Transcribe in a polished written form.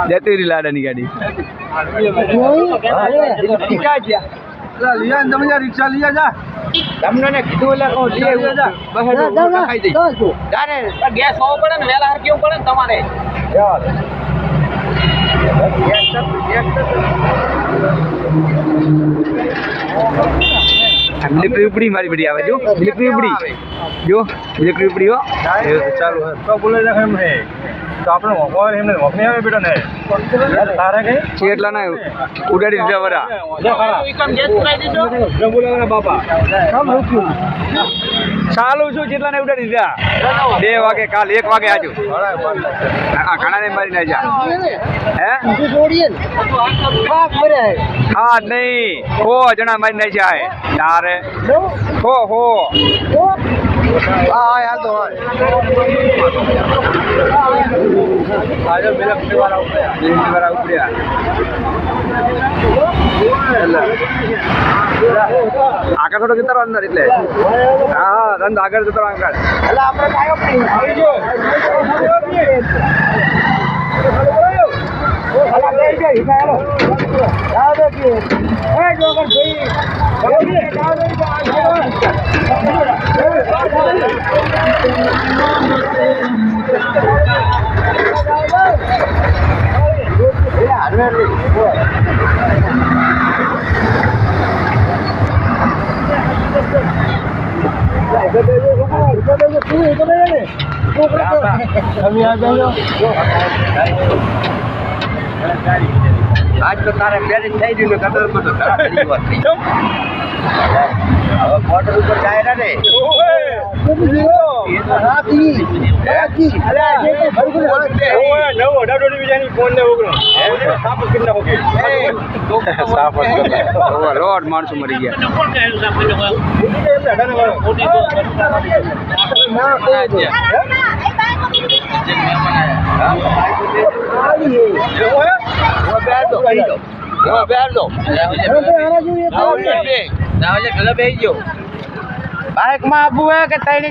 જતુરી લાડાની ગાડી રિક્ષા લઈ જા તમને કીધું ગેસ હોવો પડે ને વેલા કેવું પડે ને તમારે મિલિટરી ઉપડી મારી બધી આવે જો મિલિટરી ઉપડી જો મિલિટરી ઉપડી હો ચાલુ તો બોલે એમ હે તો આપણે મોબાઈલ એમને મોકલી આવે બેટા ને તારે કઈ કેટલા ના ઉડાડી દીધા વરા બાપા ચાલુ છું જેટલા ને ઉડાડી દીધા 2 વાગે કાલ 1 વાગે આજુ ઘણા ને મારી ના જા હે હા નહીં 100 જણા મારી ના જાય તારે હો હા યાર તો આજો મિલિટરી વાળા ઉપડ્યા આગળ થોડો કેટલો અંદર એટલે હા રંગ આગળ જતો આગળ એટલે આપણે કાયો આવી જો અલા બે જે હિકાલો યાદ રાખી એ જોગર આજ તો તારે પેરેજ થઈ ગયું ને કદર માં તો હવે બોર્ડર ઉપર જાય ને રોડ માણસો મરી ગયા બાઈક માં આવવું હે કે